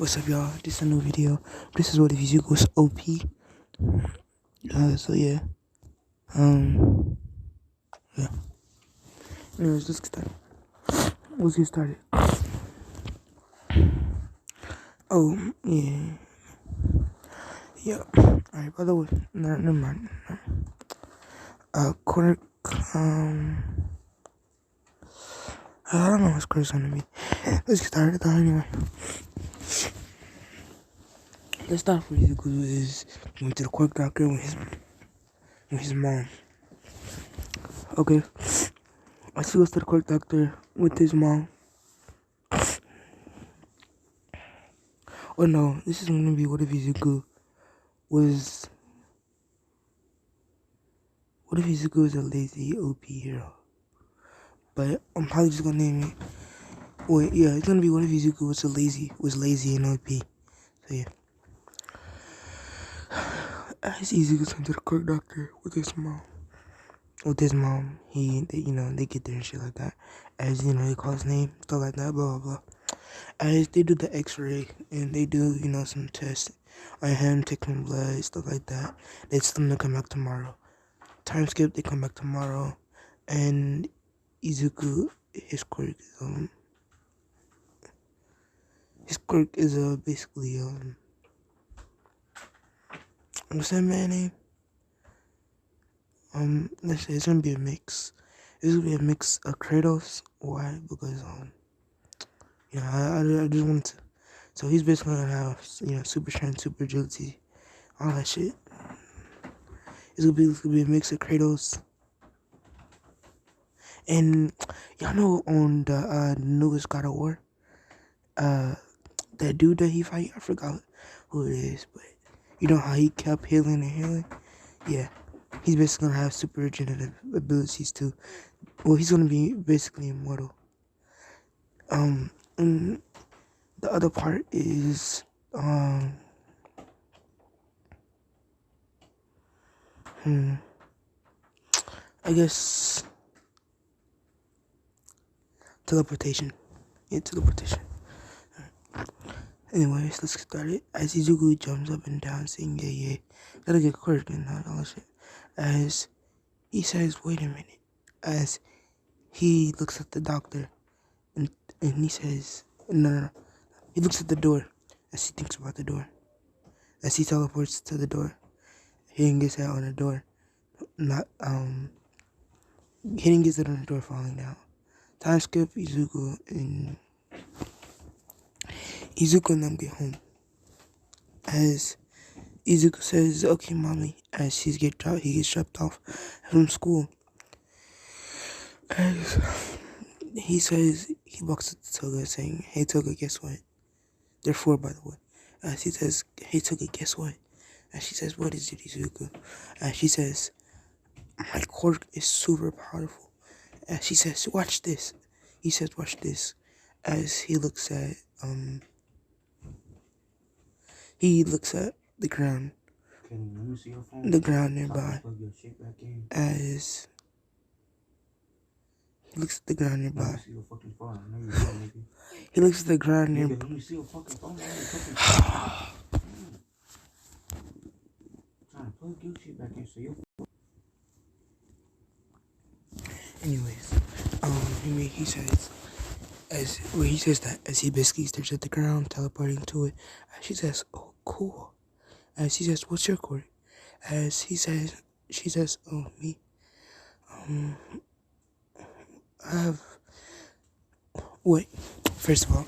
What's up, y'all? This is a new video. This is what if Izuku's OP. So yeah. Yeah. Anyways, let's get started. Oh, yeah. Yeah. Alright, by the way, never mind. Quarter, I don't know what's Quarter's gonna be. Let's get started though, anyway. Let's start with Izuku is went to the quirk doctor with his mom. Okay. As he goes to the quirk doctor with his mom. Oh no, this is gonna be what if Izuku was a lazy OP hero? But I'm probably just gonna name it. Wait, yeah, it's gonna be what if Izuku was lazy and OP. So yeah. As Izuku's into the quirk doctor with his mom. They get there and shit like that. As they call his name, stuff like that, blah blah blah. As they do the X-ray and they do some tests on him, taking blood, stuff like that. They tell him to come back tomorrow. Time skip, they come back tomorrow, and Izuku, his quirk is basically what's that man name? Let's say it's gonna be a mix. It's gonna be a mix of Kratos. Why? Because I just want to. So he's basically gonna have super strength, super agility, all that shit. It's gonna be a mix of Kratos. And y'all know on the newest God of War, that dude that he fight, I forgot who it is, but you know how he kept healing and healing? Yeah. He's basically gonna have super regenerative abilities too. Well, he's gonna be basically immortal. And the other part is I guess teleportation. Yeah, teleportation. Anyways, let's get started. As Izuku jumps up and down saying yeah, gotta get quirk and all that shit. As he says, wait a minute. As he looks at the doctor and he says, no. He looks at the door as he thinks about the door. As he teleports to the door, hitting his head on the door. Hitting his head on the door, falling down. Time skip, Izuku and them get home. As Izuku says, okay, mommy, as he gets dropped off from school. As he says, he walks up to Toga saying, hey Toga, guess what? They're 4, by the way. As he says, hey Toga, guess what? And she says, what is it, Izuku? And she says, my quirk is super powerful. And she says, watch this. He says, watch this. As he looks at the ground. Let me see your phone. The ground nearby. As he looks at the ground nearby. He looks at the ground nearby. Let me see your fucking phone. Anyways, he says that as he basically stares at the ground, teleporting to it, and she says, oh, cool. As he says, what's your quirk? As she says, oh, me. I have, wait, first of all,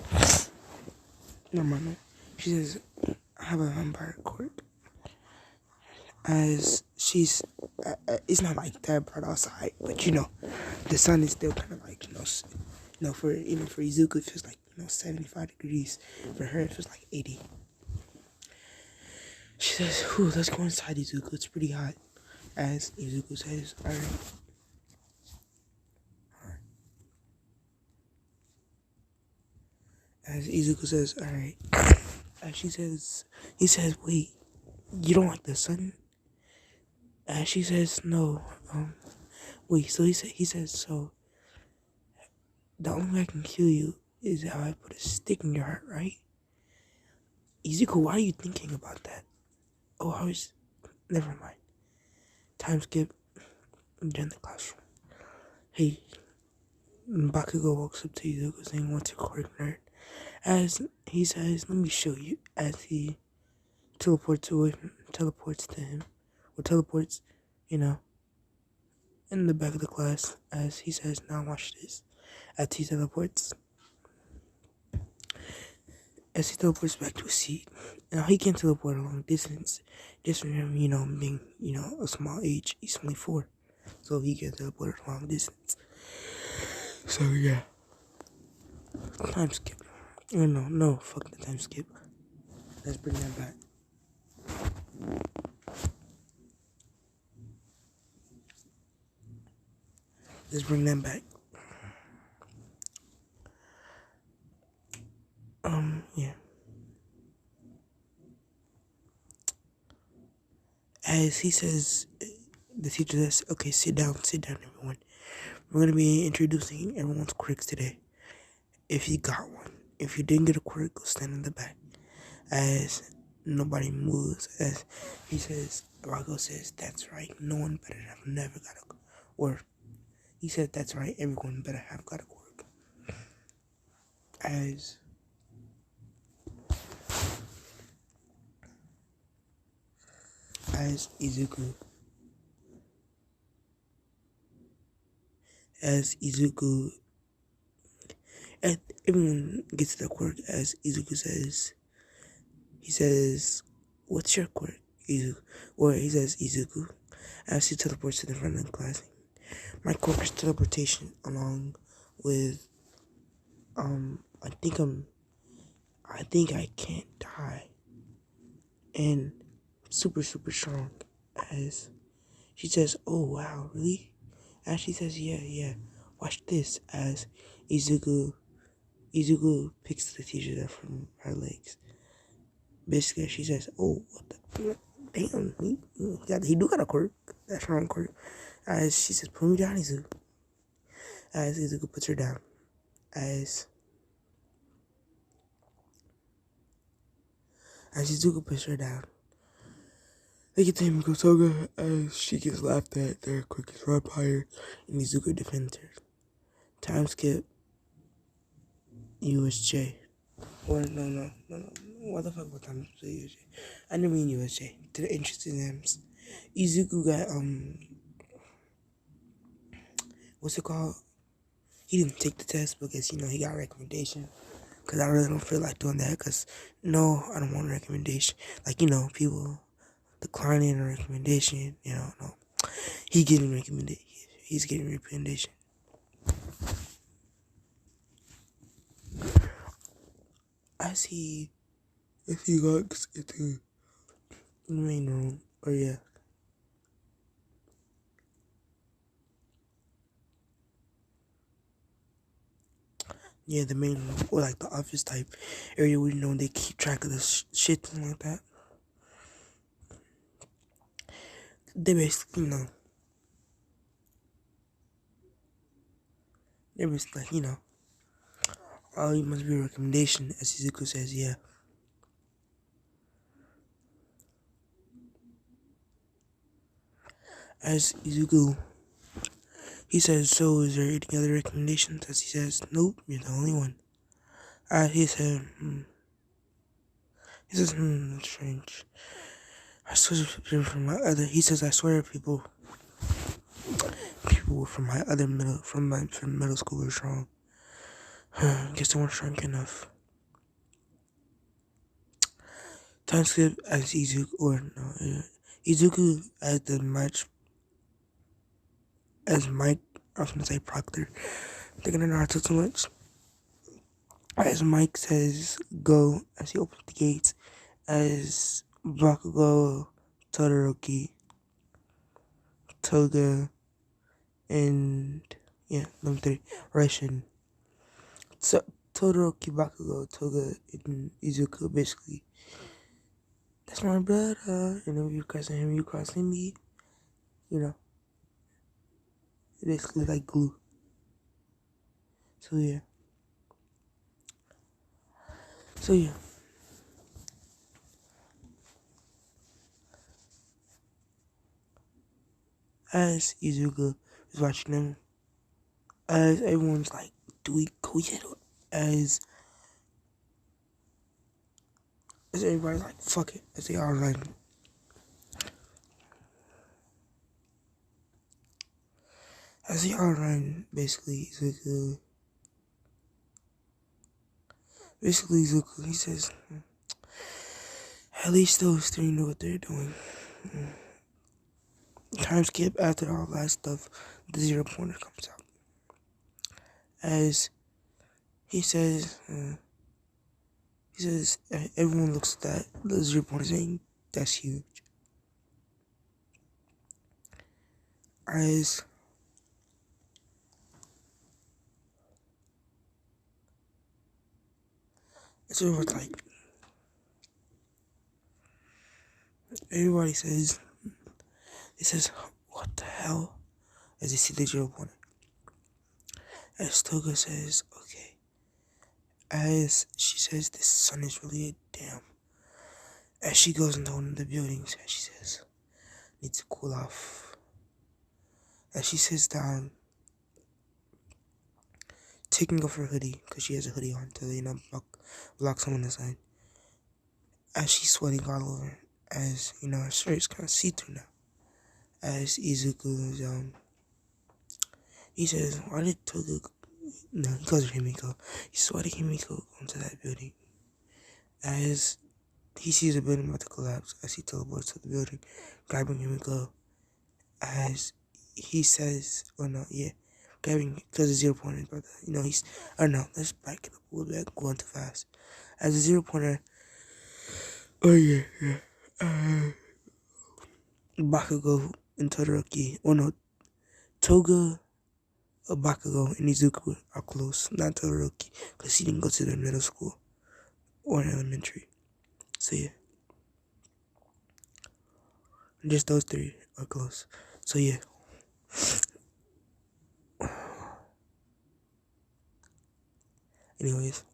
no. She says, I have a vampire quirk. As she's, it's not like that part outside, but the sun is still kind of like, for Izuku, it feels like, 75 degrees. For her, it feels like 80. She says, let's go inside, Izuku, it's pretty hot. As Izuku says, alright. As Izuku says, alright. As he says, wait, you don't like the sun? And she says, no, wait, so he says, so, the only way I can kill you is how I put a stick in your heart, right? Izuku, why are you thinking about that? Oh, I was. Never mind. Time skip. I'm in the classroom. Hey, Bakugo walks up to Izuku saying, "What's your quirk, nerd?" As he says, "Let me show you." As he teleports to him, or teleports, you know, in the back of the class. As he says, "Now watch this." As he teleports, back to his seat. Now he can teleport a long distance, just from him, being, a small age. He's only 4, so he can teleport a long distance. So yeah, time skip. Oh no, fuck the time skip. Let's bring that back. Let's bring that back. Yeah. As he says, the teacher says, "Okay, sit down, everyone. We're gonna be introducing everyone's quirks today. If you got one, if you didn't get a quirk, go stand in the back." As nobody moves, as he says, Rago says, "That's right. No one better have never got a," or he said, "That's right. Everyone better have got a quirk." As as Izuku, as Izuku, and everyone gets their quirk. As Izuku says, he says, "What's your quirk, Izuku?" Or he says, "Izuku." As he teleports to the front of the class, my quirk is teleportation, along with I think I can't die, and super strong. As she says, "Oh wow, really?" As she says, "Yeah. Watch this." As Izuku picks the t-shirt up from her legs. Basically, she says, "Oh, what the damn? He do got a quirk. That's wrong quirk." As she says, "Put me down, Izuku." As Izuku puts her down. As Izuku puts her down. They get to Himiko Toga as she gets laughed at. Their quickest vampire, and Izuku defends her. Time skip. USJ. Or no. What the fuck? What time skip USJ? I didn't mean USJ. To the entrance exams. Izuku got what's it called? He didn't take the test because he got a recommendation. Cause I really don't feel like doing that. Cause no, I don't want a recommendation. Like people declining a recommendation. No. He getting recommended. He's getting recommendation. As if he walks into the main room, or the main room, or like the office type area where they keep track of the shit, something like that. They basically they're basically like oh, you must be a recommendation, as Izuku says, yeah. As Izuku, he says, "So is there any other recommendations?" As he says, "Nope, you're the only one." He said, He says, "That's strange. I swear people from my other." He says, "I swear people from my other from middle school were strong. Guess they weren't strong enough." Time skip as Izuku as the match as Mike. I was gonna say Proctor. I'm thinking of Naruto too much. As Mike says, "Go," as he opens the gates. As Bakugo, Todoroki, Toga, and number 3, Russian. So Todoroki, Bakugo, Toga, and Izuku basically. That's my brother. And then you crossing him, you crossing me. Basically like glue. So yeah. As Izuku is watching them, as everyone's like, do we go yet? As everybody's like, fuck it, as they all run. As they all run, Izuku, he says, at least those three know what they're doing. Time skip after all that stuff, the 0 pointer comes out. As he says, everyone looks at that, the 0 pointer saying, that's huge. As everyone's like, everybody says, what the hell? As they see the 0 pointer. As Toga says, okay. As she says, this sun is really a damn. As she goes into one of the buildings, as she says, need to cool off. As she sits down, taking off her hoodie, because she has a hoodie on to, block some on the side. As she's sweating all over, as, her shirt is kind of see-through now. As Izuku is, he says, why did Toga, no, he calls her Himiko. He says, why did Himiko go into that building? As he sees the building about to collapse, as he teleports to the building, grabbing Himiko. As he says, grabbing, because the 0 pointer, brother, let's back it up a little bit, going too fast. As the 0 pointer, Bakugo and Todoroki, Toga, Bakugo, and Izuku are close, not Todoroki, because he didn't go to the middle school or elementary. So yeah, just those three are close. So yeah. Anyways,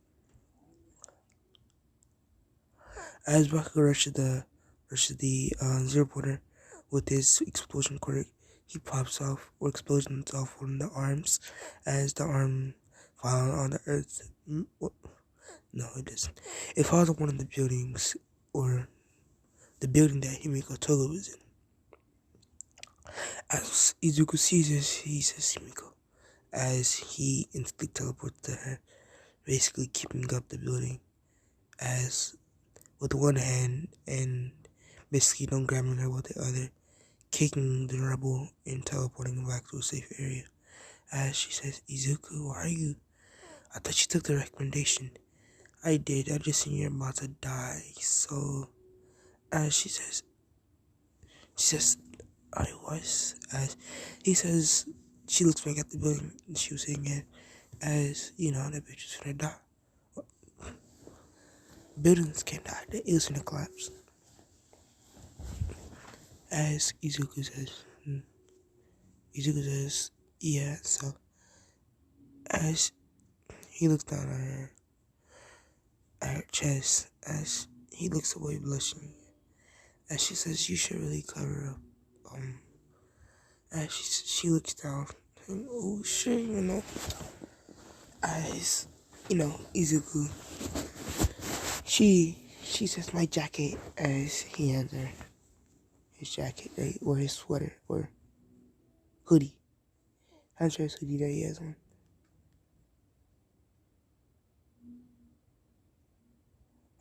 as Bakugo rushes the 0 pointer with his explosion quirk, he pops off or explosions off one of the arms as the arm falls on the earth. No, it doesn't. It falls on one of the buildings or the building that Himiko Toga was in. As Izuku sees this, he says Himiko as he instantly teleports to her, basically keeping up the building as with one hand and basically don't grabbing her with the other, kicking the rebel and teleporting back to a safe area. As she says, Izuku, why are you? I thought you took the recommendation. I did, I just seen you're about to die, so as she says, I was, as he says, she looks back at the building she was sitting in, as, that bitch is gonna die. Buildings can't die, it was gonna collapse. As Izuku says, yeah, so as he looks down at her chest, as he looks away blushing, as she says, you should really cover up. As she looks down, and oh shit, as Izuku, she says my jacket as he hands her his jacket, right, or his sweater or hoodie. I'm sure his hoodie that he has on.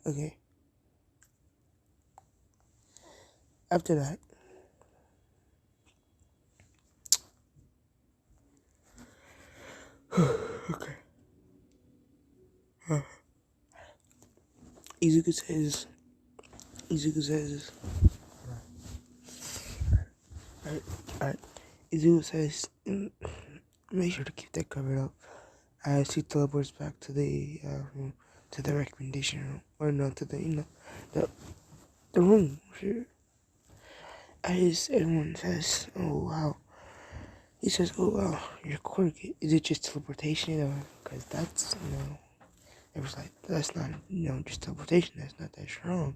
Okay. After that, okay. Izuku says, alright. Izuku says, make sure to keep that covered up. As he teleports back to the recommendation room, or no, to the the room. Sure. As everyone says, oh wow. He says, oh wow, your quirk, is it just teleportation? Or, because that's, it was like, that's not, just teleportation, that's not that strong.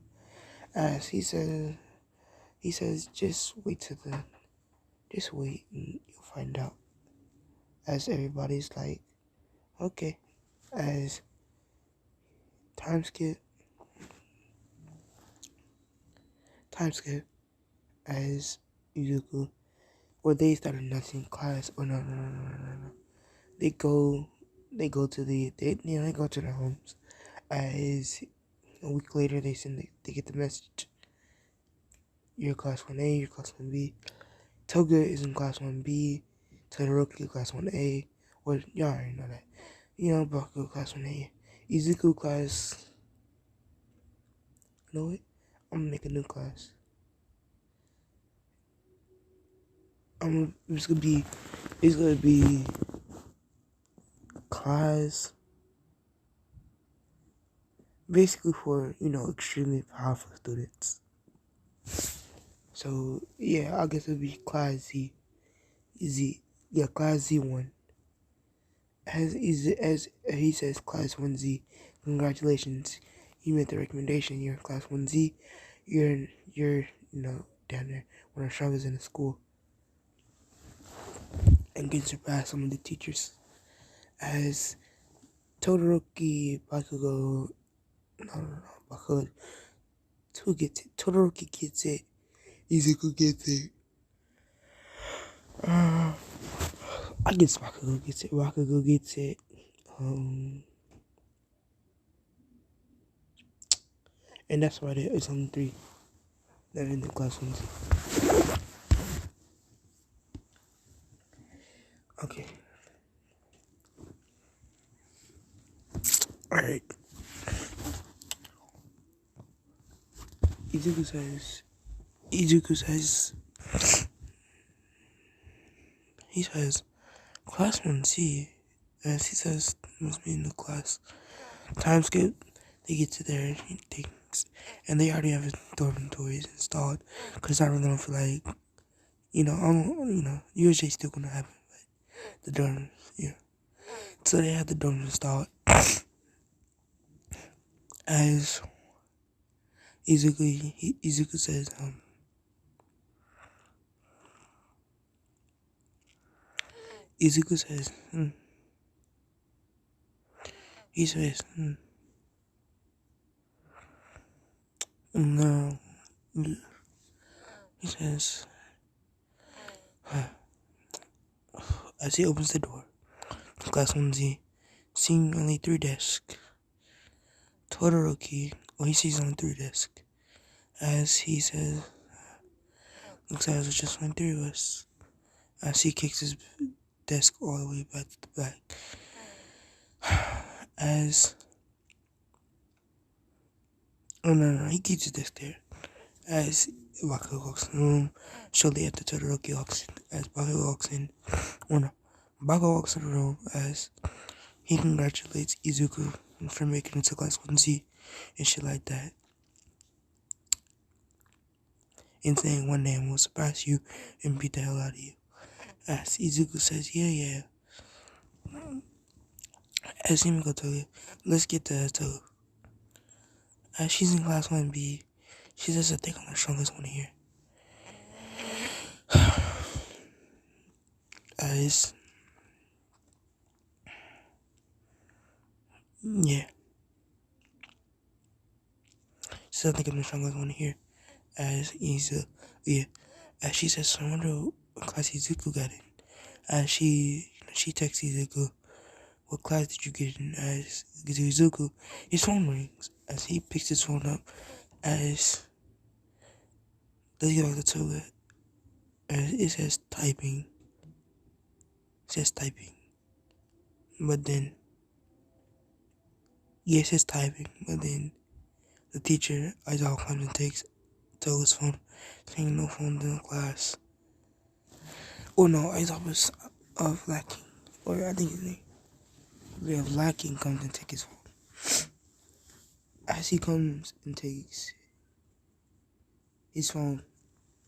As he says, just wait till Just wait and you'll find out. As everybody's like, okay. As time skip, time skip, as Izuku, or they started nursing class. Oh no. They go, they go to their homes. As a week later, they get the message. You're class 1A, you're class 1B. Toga is in class 1B. Todoroki class 1A. Well, y'all already know that. Baku class 1A. Izuku class. You know what? I'm gonna make a new class. It's gonna be class basically for, extremely powerful students. So, yeah, I guess it'll be class Z. Yeah, class Z1. As he says, class 1Z, congratulations, you met the recommendation. You're class 1Z. You're down there, one of the strongest in the school, and can surpass some of the teachers. As Todoroki Bakugo, no, Bakugo, who gets it? Todoroki gets it. Izuku gets it. I guess Bakugo gets it. Bakugo gets it. And that's why it's only 3 that are in the class 1Z. Okay. Alright. Izuku says, he says, class 1C, as he says, must be in the class. Time skip, they get to their things, and they already have dormitories installed, because I don't know if, usually still gonna happen, but the dorms, yeah. So they have the dorms installed. As Izuku says, Izuku says, he says, no, he says, as he opens the door to class 1Z, seeing only 3 desks, Todoroki, he sees only 3 desks, as he says, looks like it's just only 3 of us, as he kicks his desk all the way back to the back, he keeps his desk there, as Bakugo walks in the room, shortly after Todoroki walks in, as Bakugo walks in, Bakugo walks in the room, as he congratulates Izuku for making it to class 1Z, and shit like that, and saying one day will surpass you and beat the hell out of you. As Izuku says, yeah. As Himiko told you, let's get to Togo. As she's in class 1B, she says, I think I'm the strongest one here. As, yeah. She says, I think I'm the strongest one here. As she says, I wonder what class Izuku got in. As she texts Izuku, what class did you get in? As Izuku, his phone rings. As he picks his phone up, as let's get back to Toga. As it says typing. But then, it says typing. But then the teacher, Aizawa, comes and takes Toga's phone, saying no phones in the class. Oh no, Aizawa was lacking. Or I think his name. We have lacking comes and takes his phone. As he comes and takes his phone,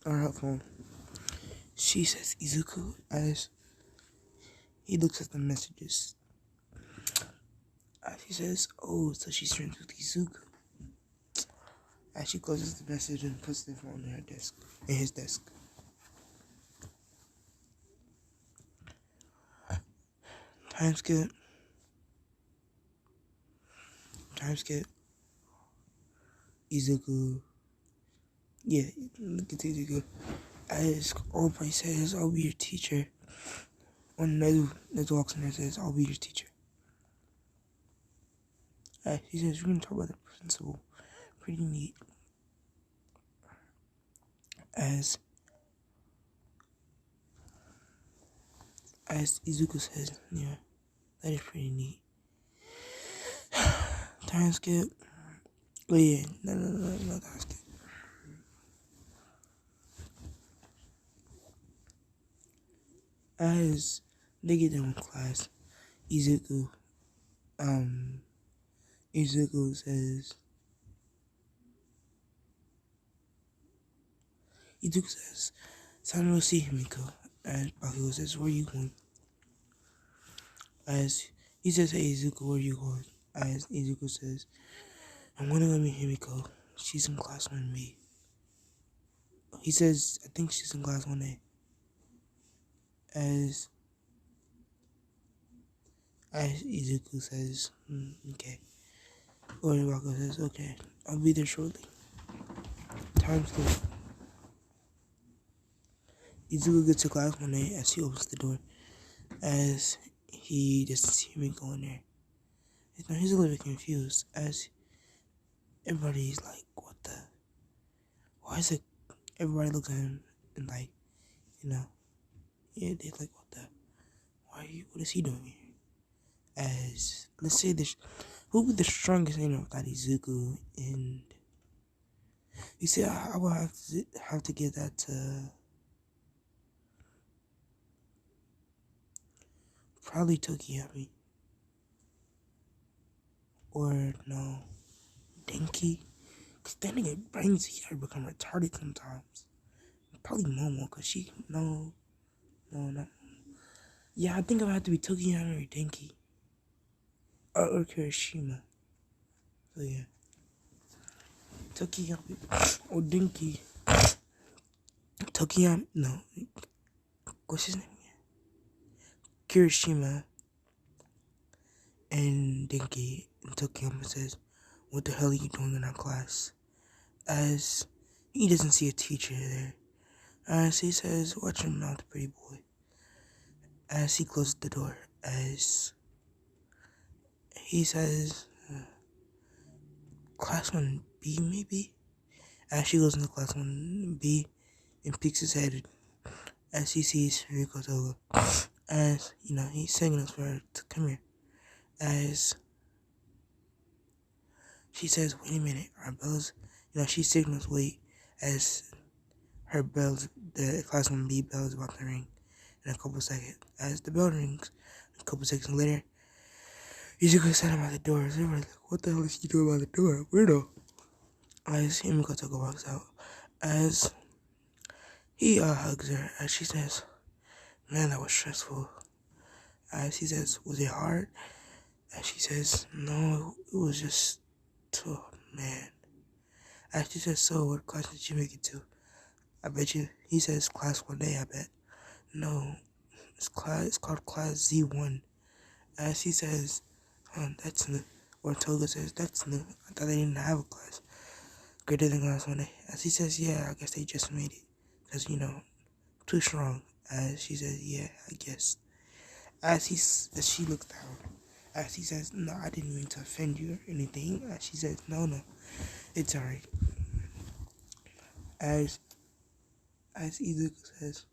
or her phone, she says Izuku, as he looks at the messages. As he says, oh, so she's friends with Izuku. As she closes the message and puts the phone in his desk. Time skip. Time skip. Izuku. Yeah, look at Izuku. As Oldboy says, I'll be your teacher. When Nezu walks in there and says, I'll be your teacher. He says, we're going to talk about the principal. Pretty neat. As Izuku says, yeah, that is pretty neat. Time skip. Oh yeah, no time skip. As they get done with class, Izuku, Izuku says, it's time to go see Himiko. And Bakugo says, where are you going? As he says, hey Izuku, where are you going? As Izuku says, I'm gonna go meet Himiko. She's in class 1B. He says, I think she's in class 1A. As Izuku says, okay. Or Bakugo says, okay, I'll be there shortly. Time skip. Izuku gets to class 1A as he opens the door. As he doesn't see Himiko in there. Now he's a little bit confused as everybody's like, what the? Why is it? Everybody looks at him and like, yeah, they're like, what the? What is he doing here? As, let's say this, who would be the strongest without Izuku? And you see, I will have to give that to probably Tokiyami. Or no, Denki. Cause that nigga brains here become retarded sometimes. Probably Momo, cause no, not. Yeah, I think I have to be Tokiyami or Denki. Or Kirishima. So yeah. Tokiyami or Denki. Tokiyami, no. What's his name? Kirishima and Denki. And Tokiyama says, what the hell are you doing in our class? As he doesn't see a teacher there. As he says, watch your mouth, pretty boy. As he closes the door. As he says, class 1B maybe? As she goes into class 1B and peeks his head as he sees Riko Toga. As, he's signaling for her to come here. As she says, wait a minute, our bells, she signals wait as her bells, the class 1B bell is about to ring in a couple seconds. As the bell rings, a couple seconds later, Izuku sat him at the door. So everybody's like, what the hell is he doing by the door? Weirdo. As Himiko Toga walks out. As he hugs her, as she says, man, that was stressful. As he says, was it hard? As she says, no, it was just too, man. As she says, so what class did you make it to? I bet you, he says class 1A, I bet. No, it's called class Z1. As he says, that's new. Or Toga says, that's new. I thought they didn't have a class greater than class 1A. As he says, yeah, I guess they just made it. Because, too strong. As she says, yeah, I guess. As she looks down. As he says, no, I didn't mean to offend you or anything. As she says, no, it's alright. As Izuku says,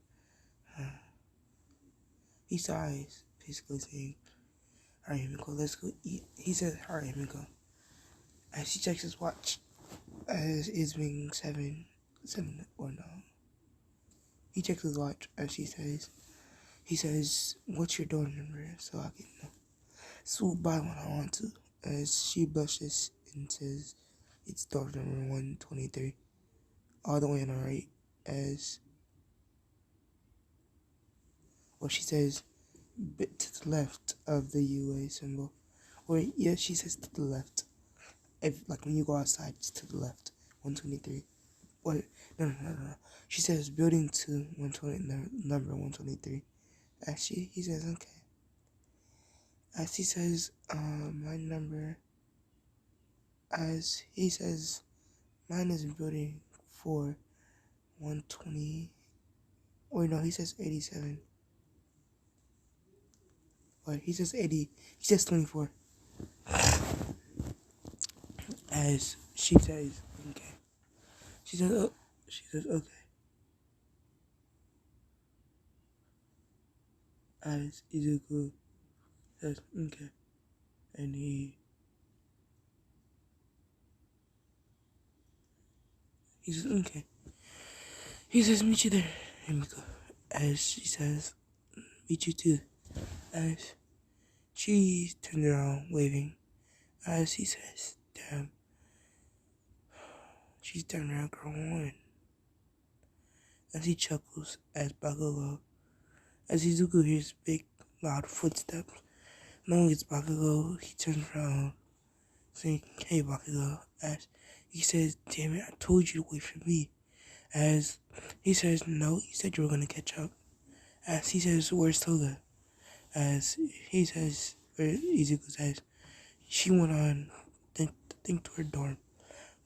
he sighs, basically saying, alright, Himiko, let's go eat. He says, alright, Himiko. As he checks his watch, as it's being 7 or no. He checks his watch as he says, what's your door number so I can swoop by when I want to. As she blushes and says, it's door number 123. All the way on the right. She says, bit to the left of the UA symbol. Or, yeah, she says to the left. When you go outside, it's to the left. 123. What? No. She says, building to 120, number 123. He says, okay. As he says, my number, as he says, mine is in building 120. Wait, no, he says 87. But he says 80. He says 24. As she says, okay. She says, oh, she says, okay. As Izuku says, okay. And he says, okay. He says, meet you there, Himiko. As she says, meet you too. As she turns around, waving. As he says, damn. She's turned around, girl on. As he chuckles, as Bakugo. As Izuku hears big, loud footsteps. Knowing it's Bakugo, he turns around, saying, hey Bakugo. As he says, damn it, I told you to wait for me. As he says, no, you said you were gonna catch up. As he says, where's Toga? As he says, or Izuku says, she went on, think to her dorm.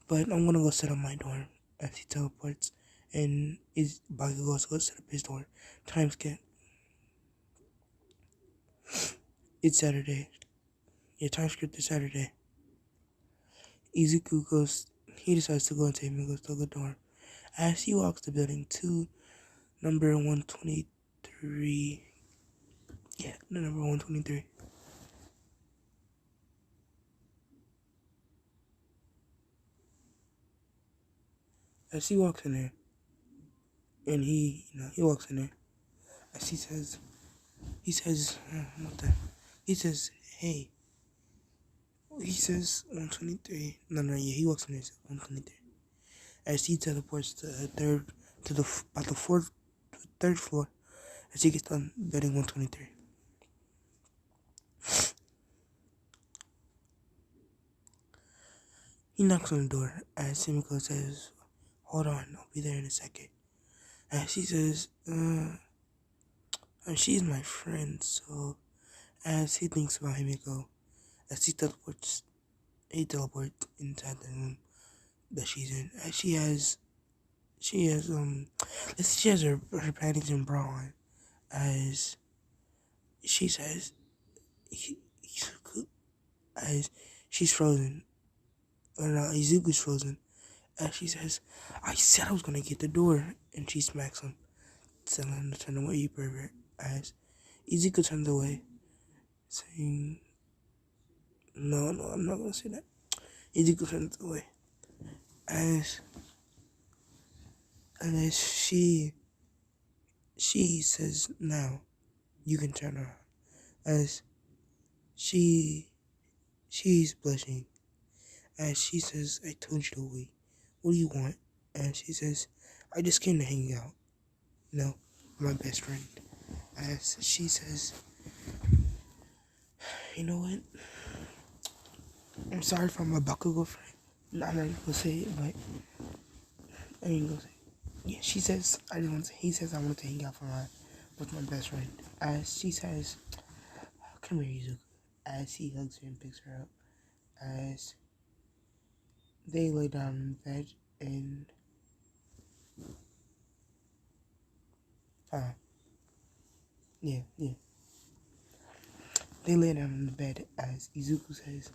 But I'm gonna go set up my dorm. As he teleports, and Bakugo goes to set up his dorm. Time skip. It's Saturday. Yeah, time skip is Saturday. Izuku he decides to go and take Himiko's Toga dorm. As he walks the building to number 123. Yeah, the number 123. As he walks in there, and he walks in there. As he says, what the? He says, hey. He says 123. No, yeah, he walks in there, 123. As he teleports to the third floor, as he gets done building 123. He knocks on the door, as Himiko says, hold on, I'll be there in a second. As he says, she's my friend, so as he thinks about Himiko, as he teleports inside the room that she's in. As she has her panties and bra on. As she says, as she's frozen. Izuku's frozen. As she says, I said I was gonna get the door, and she smacks him, telling him to turn away, you pervert. As Izuku turns away, saying, no, I'm not gonna say that. Izuku turns away. As she says, now you can turn around. As she's blushing. As she says, I told you to wait. What do you want? And she says, I just came to hang out. No, my best friend. As she says, you know what? I'm sorry for my Bakugo friend. I'm not gonna say it, but I ain't gonna say it. Yeah, she says, he says I want to hang out with my best friend. As she says, come here, Izuku. As he hugs her and picks her up. As they lay down in bed and yeah. They lay down in the bed as Izuku says.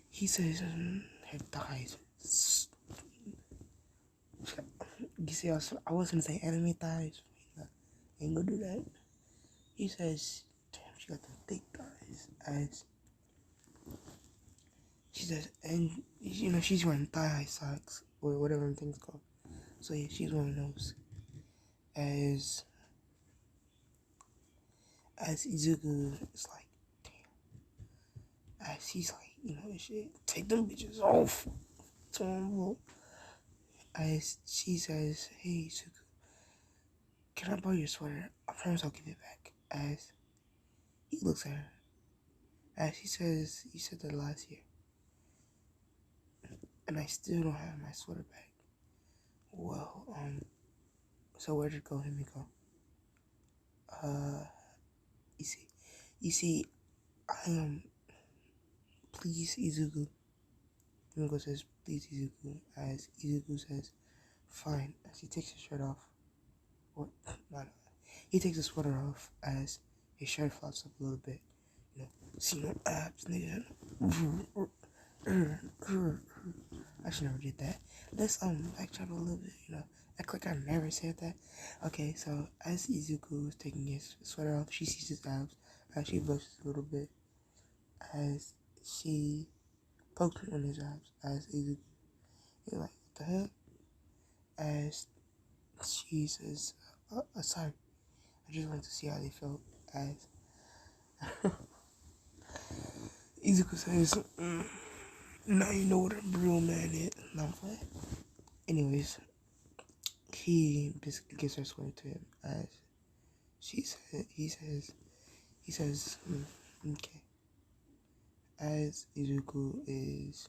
He says her thighs. You see, I was gonna say anime thighs. Ain't gonna do that. He says, damn, she got the thick thighs. As she says, and she's wearing thigh-high socks or whatever the thing's called. So yeah, she's wearing those. As Izuku is like, damn. As he's like, shit, take them bitches off. As she says, hey Izuku, can I borrow your sweater? I promise I'll give it back. As he looks at her. As he says, you said that last year. And I still don't have my sweater back. Well, so where'd it go, Himiko? You see, I am, please, Izuku. Yumiko says, please, Izuku. As Izuku says, fine. As he takes his shirt off. Or, not. He takes his sweater off as his shirt flops up a little bit. You know, see no abs, nigga. I should never did that. Let's backtrack a little bit, you know. Act like I never said that. Okay, so as Izuku is taking his sweater off, she sees his abs as she blushes a little bit as she pokes him on his abs as Izuku is like, what the hell? As she says, sorry, I just wanted to see how they felt as Izuku says, now you know what a real man is. No, I'm playing. Anyways, he basically gives her sweater to him as he says, okay. As Izuku is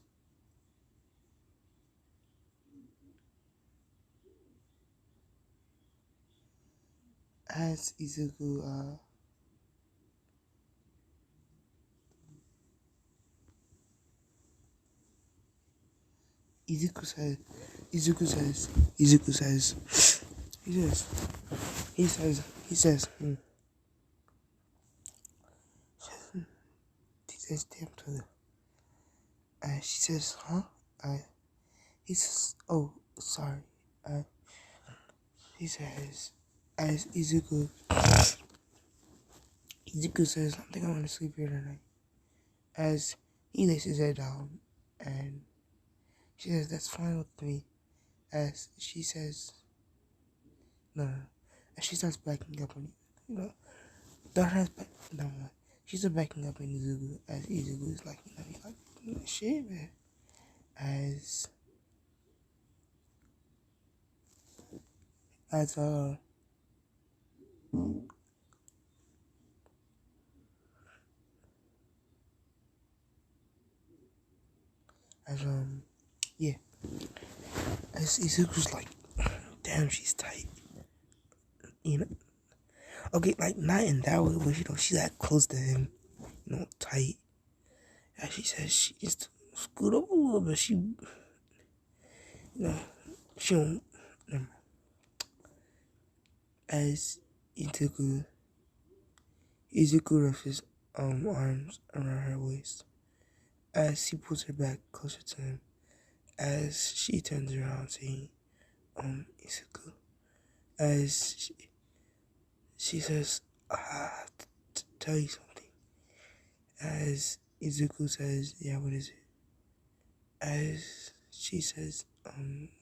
as Izuku Izuku says Izuku says Izuku says he says he says he says he says damn to her. She says, huh? He says, oh, sorry. He says, as Izuku says, I think I want to sleep here tonight. As he lays his head down, and she says, that's fine with me. As she says, no. And she starts backing up on you know, no. She starts backing up on Izuku, as Izuku is like, he's like, shit, man. As as as yeah, as Izuku's like, damn, she's tight, you know. Okay, like not in that way, but you know, she's that close to him, you know, tight. As she says, she just scoot up a little bit. She, you know, she don't. As Izuku wraps his arms around her waist, as he pulls her back closer to him, as she turns around saying, Izuku, as she says, I have to tell you something. As Izuku says, yeah, what is it? As she says,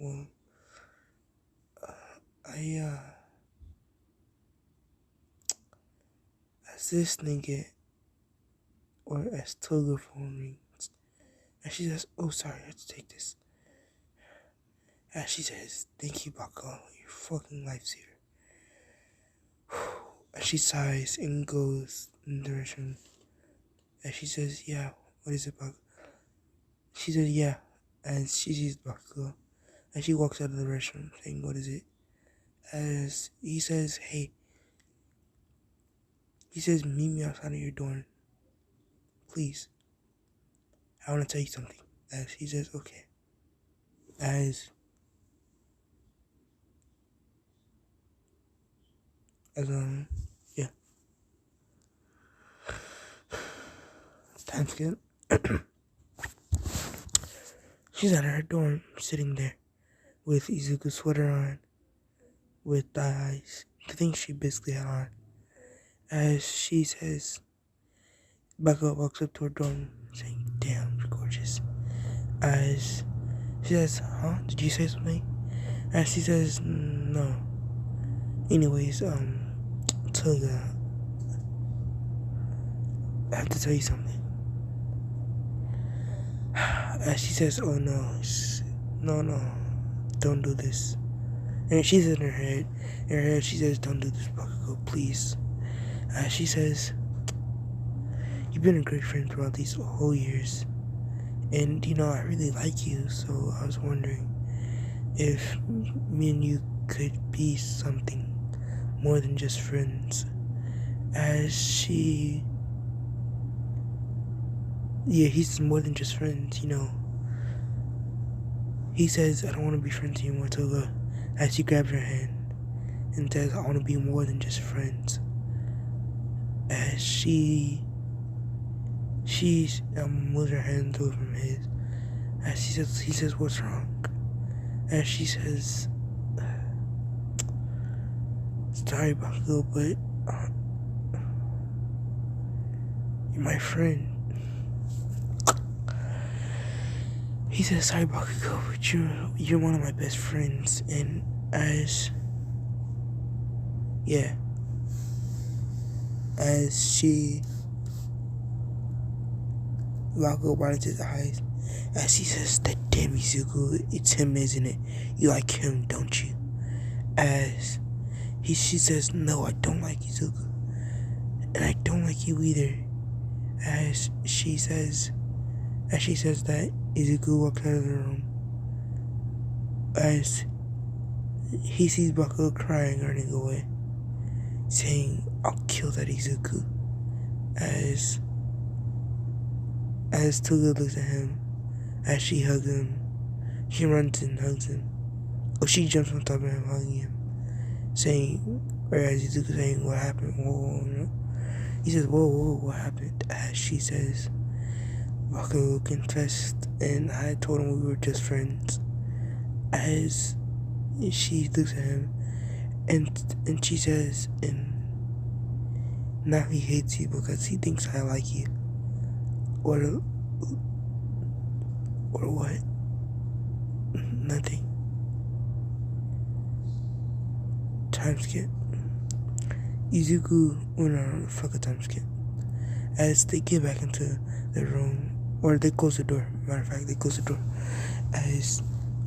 well, as this nigga, or as Toga phone rings, and she says, oh, sorry, I have to take this. And she says, thank you, Bako, your fucking lifesaver. And she sighs and goes in the direction. And she says, yeah, what is it, Bako? She says, yeah. And she sees Bako. And she walks out of the restaurant saying, what is it? As he says, hey. He says, meet me outside of your door. Please. I want to tell you something. As he says, okay. As yeah. Time skip. She's at her dorm, sitting there, with Izuku's sweater on, with the eyes, the thing she basically had on. As she says, Bako walks up to her dorm, saying, damn, you're gorgeous. As she says, huh? Did you say something? As she says, no. Anyways, Toga, I have to tell you something. As she says, oh no, don't do this. And she's in her head, she says, don't do this, Bakugo, please. She says, you've been a great friend throughout these whole years. And, you know, I really like you, so I was wondering if me and you could be something more than just friends. As she yeah, he's more than just friends, you know. He says, I don't want to be friends anymore, Toga, as he grabs her hand and says, I want to be more than just friends. As she moves her hand away from his, as he says, what's wrong? As she says, sorry, Bakugo, but you're my friend. He says, sorry, Bakugo, but you're one of my best friends. And as Bakugo widens his eyes, as he says, that damn Izuku, it's him, isn't it? You like him, don't you? As she says, no, I don't like Izuku. And I don't like you either. As she says that, Izuku walks out of the room. As he sees Bakugo crying, running away, saying, I'll kill that Izuku. As Toga looks at him, as she hugs him, she runs and hugs him. Oh, she jumps on top of him, hugging him, saying, whereas Izuku saying, what happened? Whoa. He says, whoa, what happened? As she says, Bakugo confessed, and I told him we were just friends. As she looks at him, and she says, and now he hates you because he thinks I like you. Or what? Nothing. Time skip. Izuku, fuck a time skip. As they get back into the room, or they close the door. Matter of fact, they close the door. As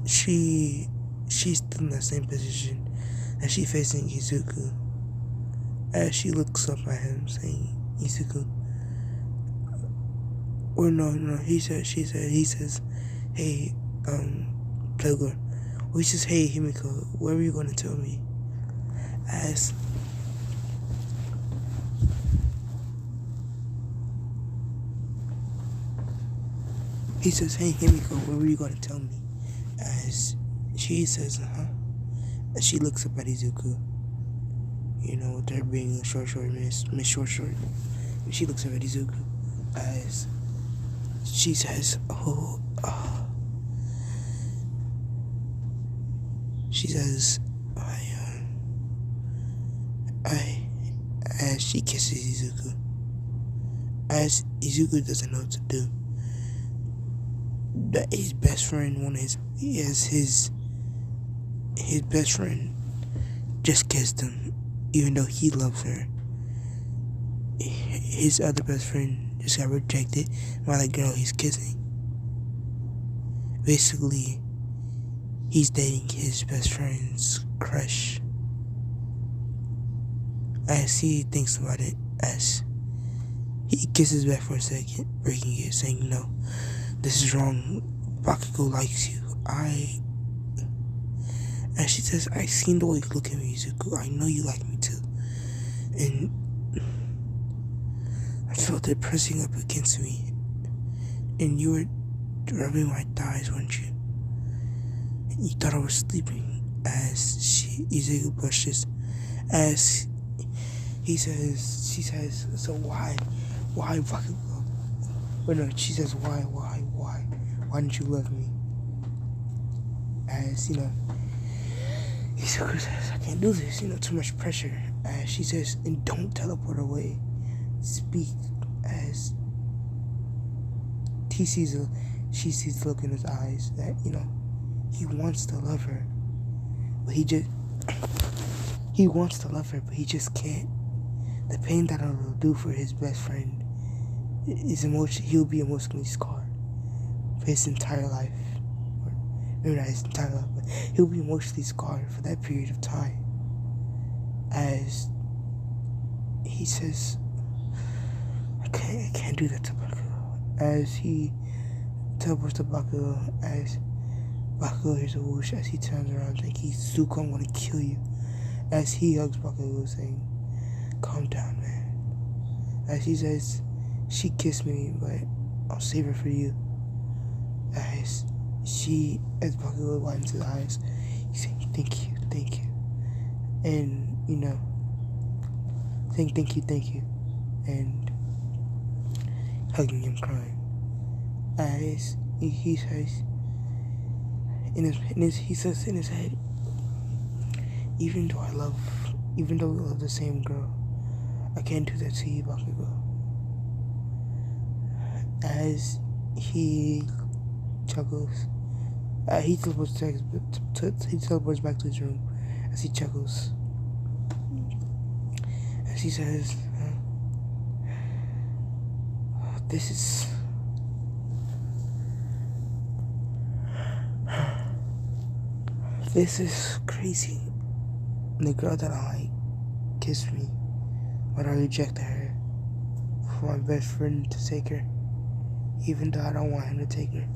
she's still in that same position, as she facing Izuku. As she looks up at him, saying, Izuku. Or no, he says, hey, Playboy. Or he says, hey, Himiko, what were you gonna tell me? As he says, hey, Himiko, what were you gonna tell me? As she says, as she looks up at Izuku, you know, with her being a short, Miss Short. And she looks up at Izuku, as she says, she says, as she kisses Izuku, as Izuku doesn't know what to do. That his best friend, his best friend just kissed him, even though he loves her. His other best friend just got rejected by the girl he's kissing. Basically, he's dating his best friend's crush. As he thinks about it, as he kisses back for a second, breaking it, saying, no, this is wrong. Bakugo likes you. And she says, I seen the way you look at me, Izuku. I know you like me too. And I felt it pressing up against me. And you were rubbing my thighs, weren't you? And you thought I was sleeping. As Izuku blushes. As she says, so why Bakugo? But no, she says, why didn't you love me? As, Izuku says, I can't do this, too much pressure. As she says, and don't teleport away. Speak. As she sees the look in his eyes that, he wants to love her. But he wants to love her, but he just can't. The pain that it'll do for his best friend is he'll be emotionally scarred for his entire life. Or maybe not his entire life, but he'll be emotionally scarred for that period of time. As he says, I can't do that to Bakugo. As he teleports to Bakugo, as Bakugo hears a whoosh, as he turns around saying, Izuku, I'm gonna kill you. As he hugs Bakugo, saying, calm down, man. As he says, she kissed me, but I'll save her for you. As Bakugo winds his eyes, he said, thank you. And, thank you. And hugging him, crying. As he says, he says in his head, even though we love the same girl, I can't do that to you, Bakugo. As he chuckles, he teleports back to his room as he chuckles. As he says, this is crazy. The girl that I like kissed me, but I rejected her for my best friend to take her, even though I don't want him to take her.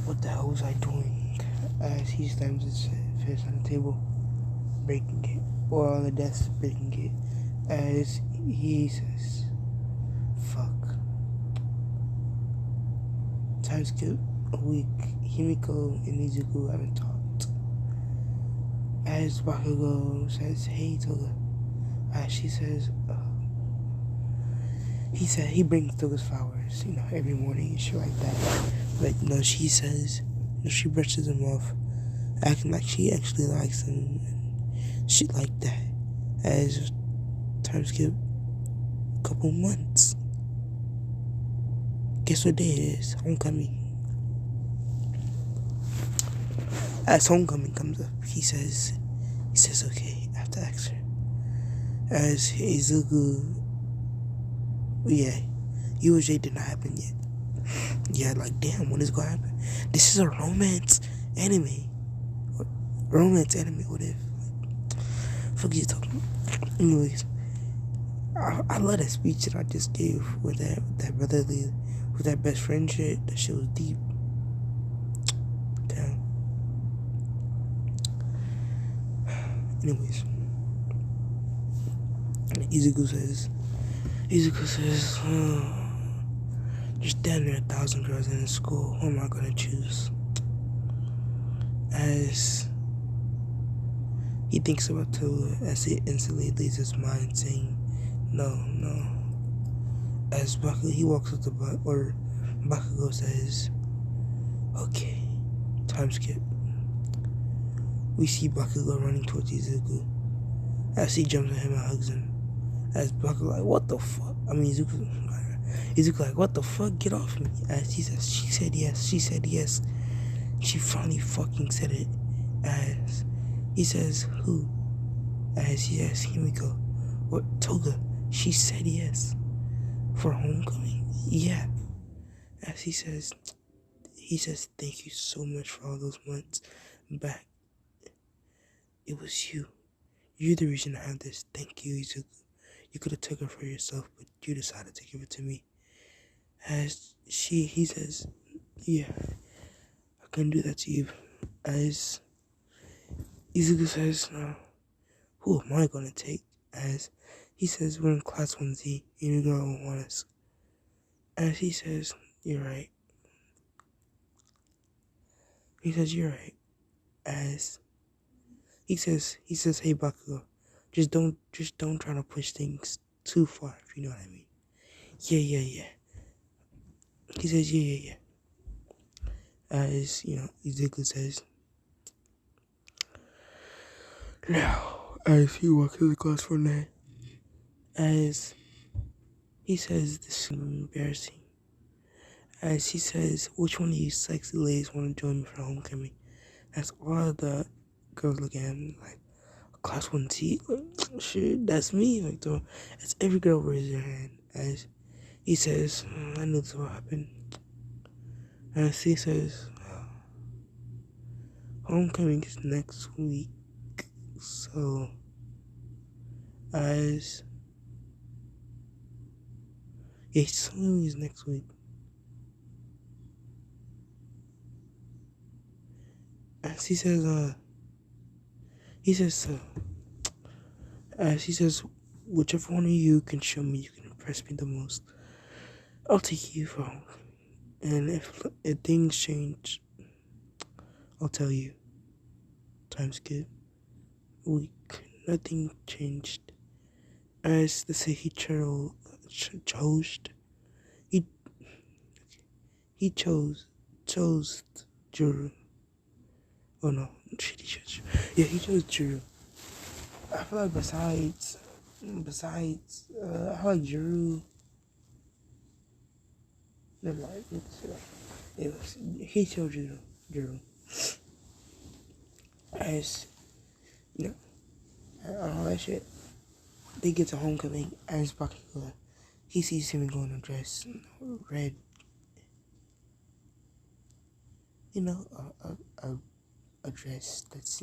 What the hell was I doing? As he slams his fist on the table, breaking it, or on the desk, breaking it. As he says, fuck. Time skip a week. Himiko and Izuku haven't talked. As Bakugo says, hey Toga. As she says, he brings Toga's flowers, every morning and shit like that. But she says, she brushes them off, acting like she actually likes them and shit like that. As time skip a couple months. Guess what day it is? Homecoming. As homecoming comes up, he says, okay, I have to ask her. As Izuku, UJ did not happen yet. Yeah, like, damn, when is gonna happen? This is a romance anime. What if? Fuck you talking about? Anyways, I love that speech that I just gave with that brotherly, with that best friend shit. That shit was deep. Damn. Anyways, Izuku says, there's damn near 1,000 girls in the school. Who am I gonna choose? As he thinks about Toga, as it instantly leaves his mind saying, no. As he walks up the butt, or Bakugo says, okay, time skip. We see Bakugo running towards Izuku. As he jumps on him and hugs him. As Bakugo like, what the fuck? Izuku like, what the fuck? Get off me. As he says, she said yes. She finally fucking said it. As he says, who? As he says, Himiko. What? Toga. She said yes. For homecoming? Yeah. As he says, thank you so much for all those months back. It was you. You're the reason I have this. Thank you, Izuku. You could have took her for yourself, but you decided to give it to me. As he says, yeah, I couldn't do that to you. As Izuku says, no, who am I gonna take? As he says, we're in class 1Z, and your girl won't want us. As he says, you're right. He says, you're right. As he says, hey Bakugo, just don't try to push things too far, if you know what I mean. Yeah. He says, yeah. As, Izuku says, now, as he walks to the class for night, as he says, this is embarrassing. As he says, which one of you sexy ladies want to join me for homecoming? As all of the girls look at him like, class 1T, shit, that's me. Like, as every girl raises her hand. As he says, I knew this would happen. As he says, homecoming is next week. So, as homecoming is next week. As he says, as he says, whichever one of you can show me you can impress me the most, I'll take you from. And if things change, I'll tell you. Time skip. Week. Nothing changed. As they say, chose. He he chose Juru. Oh no, shit, he chose. Yeah, he chose Juru. I feel like I feel like Juru. Never mind. He chose Juru. As you know, and all that shit. They get to homecoming as Bakugo. He sees him going to dress red. You know, a dress that's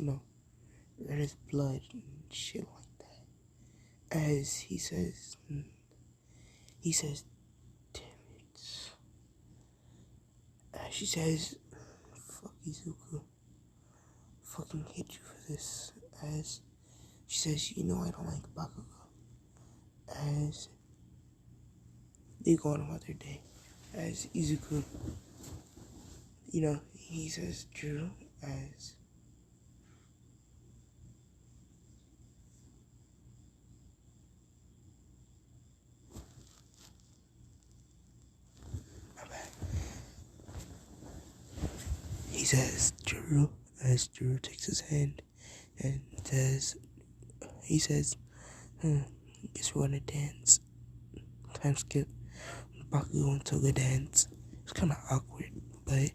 red as blood and shit like that. As he says, damn it. She says, fuck Izuku. Fucking hate you for this. As she says, I don't like Bakugo. As they go on about their day. As Izuku, he says, Drew, as my bad. He says, Drew, as Drew takes his hand and he says, guess we're gonna dance. Time skip. Bakugo and Toga dance. It's kind of awkward, but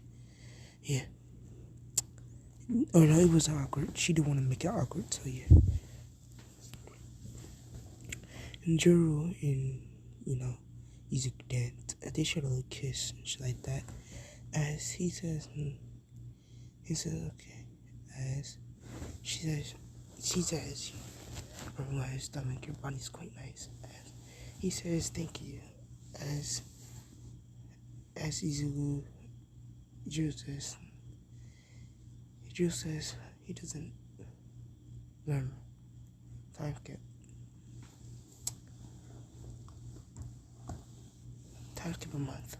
yeah. Oh no, it wasn't awkward. She didn't want to make it awkward, so yeah. And Juro and, Izuku dance. They share a little kiss and shit like that. As he says, okay. As she says, from my stomach, your body's quite nice. As he says, thank you. As Izuku, Drew says he doesn't remember. Time skip. Time skip a month.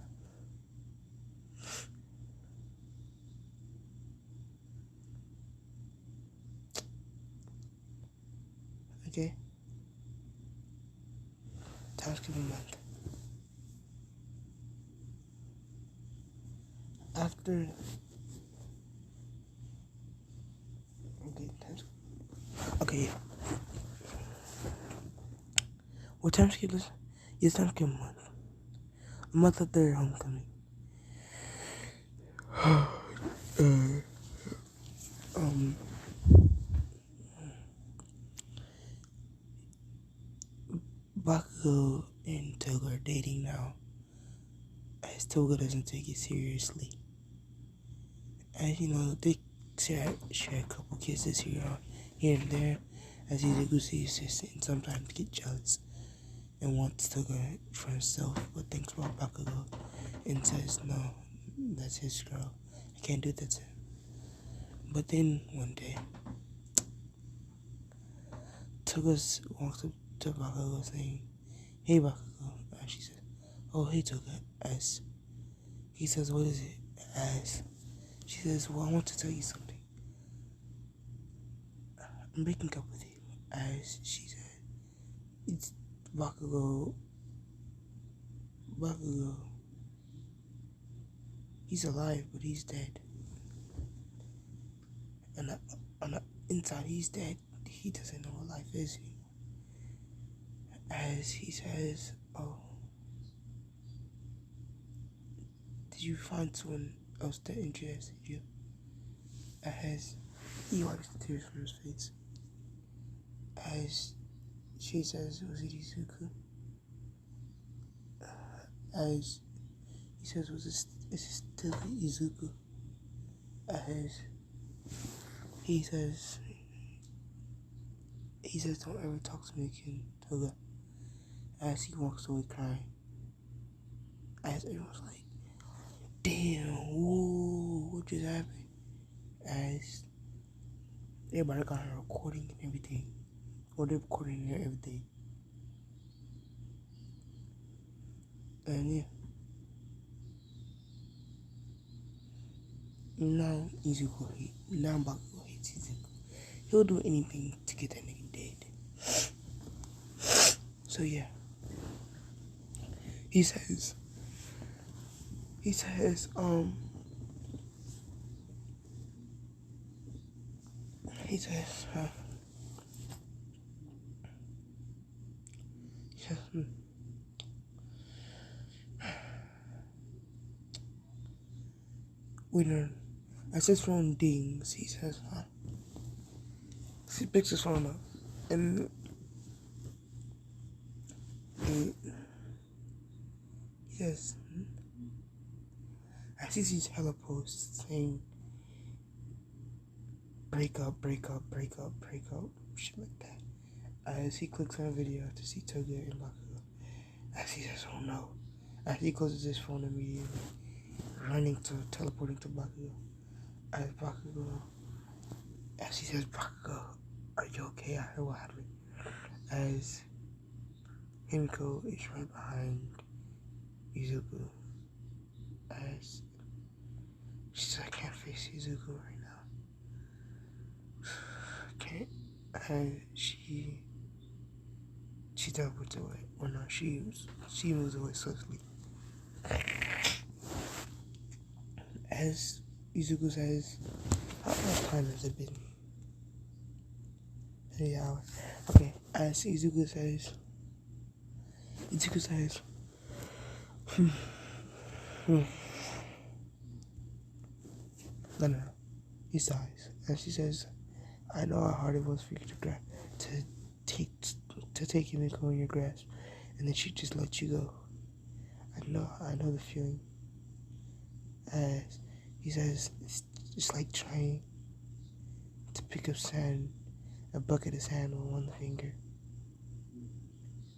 Okay? Time skip a month. After. Okay, time skip. Okay, yeah. What time skip is? Yes, time skip a month. A month after their homecoming. Bakugo and Toga are dating now, as Toga doesn't take it seriously. As they share a couple kisses here and there, as Izuku sees this and sometimes get jealous and wants Toga for himself, but thinks about Bakugo and says, no, that's his girl. I can't do that to him. But then one day, Toga walks up to Bakugo saying, hey Bakugo, and she says, oh hey Toga, as he says, what is it? As she says, well, I want to tell you something. I'm breaking up with you. As she said, it's Bakugo, he's alive, but he's dead. And on the inside, he's dead. He doesn't know what life is anymore. As he says, oh, did you find someone else that interested you? As he wipes the tears from his face. As she says, was it Izuku? As he says, is it still Izuku? As he says, don't ever talk to me again, Toga. As he walks away crying. As everyone's like, damn, whoa, what just happened? As everybody got her recording and everything. Or they're recording everything. And yeah. Now Bakugo hates Izuku. He'll do anything to get that nigga dead. So yeah. He says, he says, um, he says, when as his phone dings, he says, he picks his phone up, and he says, I see these hella posts saying, break up, shit like that. As he clicks on a video to see Toga and Bakugo, as he says, oh no, as he closes his phone immediately, teleporting to Bakugo. As he says, Bakugo, are you okay? I heard what happened. As Himiko is right behind Izuku. As she says, I can't face Izuku right now. Can't. And she teleports away. Or no, she moves away swiftly. As Izuku says, how much time has it been? 3 hours. Okay, as Izuku says, no. He sighs. And she says, I know how hard it was for you to take Himiko in your grasp, and then she just let you go. I know the feeling. As he says, it's just like trying to pick up sand, a bucket of sand with one finger.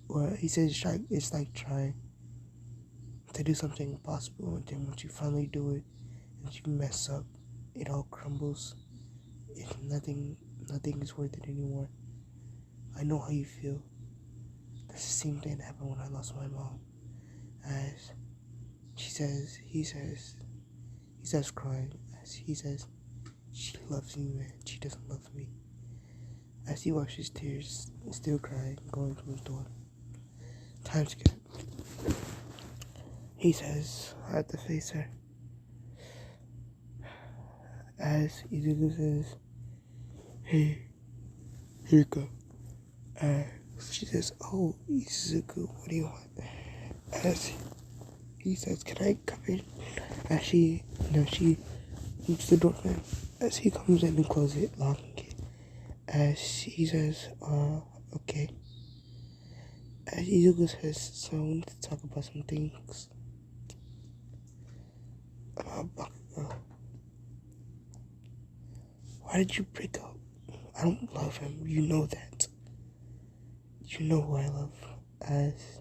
Or he says it's like trying to do something impossible, and then once you finally do it, and you mess up, it all crumbles. If nothing is worth it anymore. I know how you feel. That's the same thing that happened when I lost my mom. As he says crying. As he says, she loves you, man. She doesn't love me. As he wipes his tears, still crying, going to his door. Time skip. He says, I have to face her. As Izuku says, hey, here you go. She says, oh, Izuku, what do you want? As he says, can I come in? As she moves the door for him. As he comes in and closes it, locking it. As he says, okay. As Izuku says, so I wanted to talk about some things about Bakugo. Why did you break up? I don't love him, you know that. You know who I love. As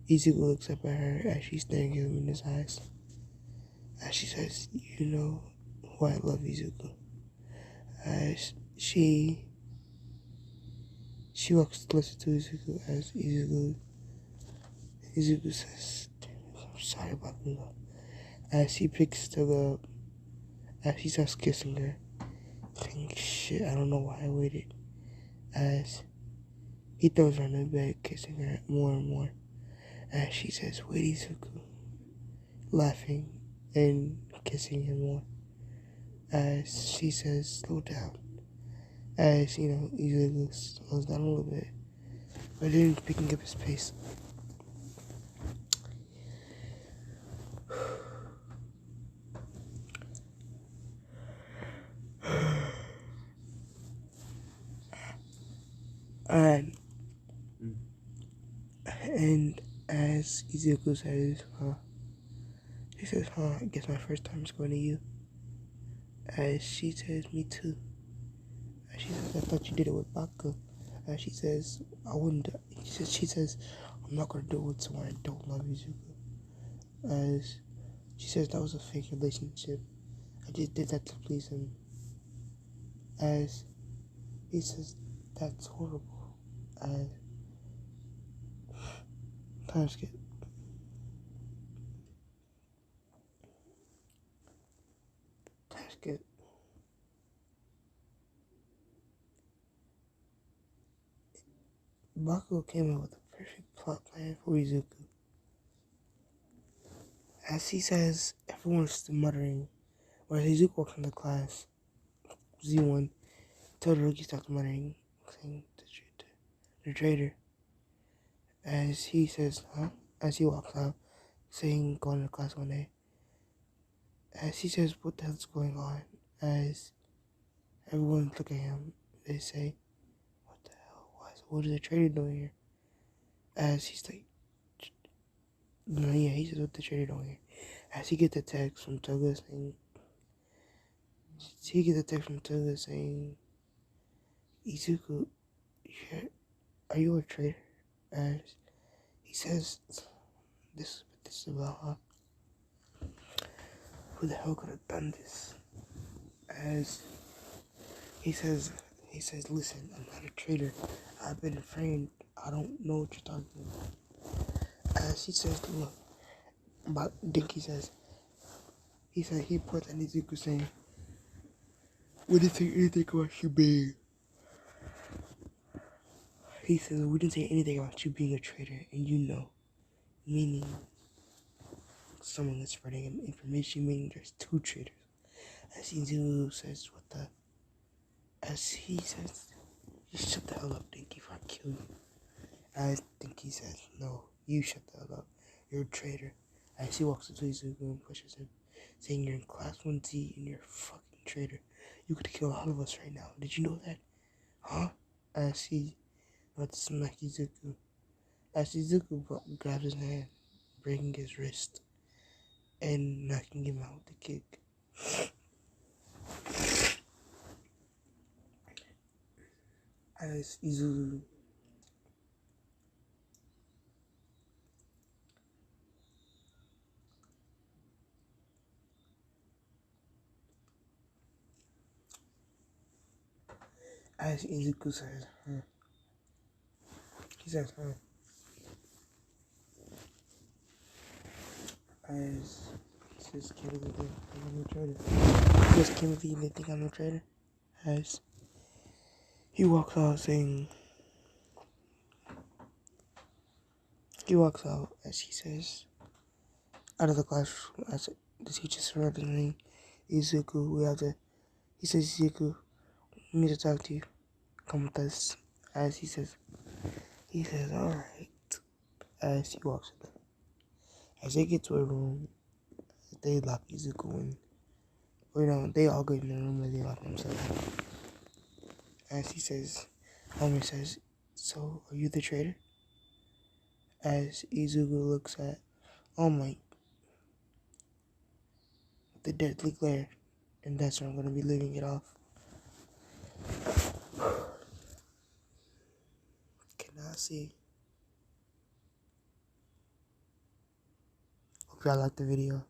Izuku looks up at her as she's staring at him in his eyes. As she says, you know who I love, Izuku. As she walks closer to Izuku as Izuku says, I'm sorry, Bakugo. As he picks Toga up, as he starts kissing her, thinking, shit, I don't know why I waited. As he throws her on the bed, kissing her more and more. As she says, wait, Izuku, laughing and kissing him more. As she says, slow down. As, Izuku slows down a little bit, but then picking up his pace. And as Izuku says, he says, I guess my first time is going to you. As she says, me too. As she says, I thought you did it with Bakugo. As she says, I wouldn't. She says, I'm not going to do it with someone I don't love, Izuku. As she says, that was a fake relationship. I just did that to please him. As he says, that's horrible. As time skip. second. Bakugo came up with a perfect plot plan for Izuku. As he says, everyone's muttering, or as Izuku walks into class, Z1 Todoroki stops muttering, saying, the traitor. As he says, huh? As he walks out, saying, going to class one day. As he says, what the hell's going on? As everyone look at him, they say, what the hell? What is the traitor doing here? As he's like, no, yeah, he says, what the traitor doing here? As he gets a text from Toga saying, Izuku, are you a traitor? As he says, this is about who the hell could have done this? As he says, listen, I'm not a traitor. I've been trained. I don't know what you're talking about. As he says, look, about Dinky says, he points at Izuku saying, we didn't say anything about you being. He says, we didn't say anything about you being a traitor, and you know, meaning someone that's spreading information, meaning there's two traitors. As Izuku says, as he says, just shut the hell up, Dinky, if I kill you. I think he says, no, you shut the hell up. You're a traitor. As he walks into Izuku and pushes him, saying you're in class 1Z and you're a fucking traitor. You could kill all of us right now. Did you know that? Huh? As he about to smack Izuku. As Izuku grabs his hand, breaking his wrist, and knocking him out with a kick. As Izuku says, he says, as he says, can't believe I'm a traitor. He just can't believe they think I'm a traitor. As he walks out saying, as he says, out of the classroom, as the teacher surrounding Izuku, he says, Izuku, we need to talk to you. Come with us. As he says, alright. As he walks in. As they get to a room, they lock Izuku in. Or they all go in the room and they lock themselves in. As he says, Homer says, so are you the traitor? As Izuku looks at the deadly glare, and that's where I'm gonna be leaving it off. Cannot see. Hope y'all liked the video.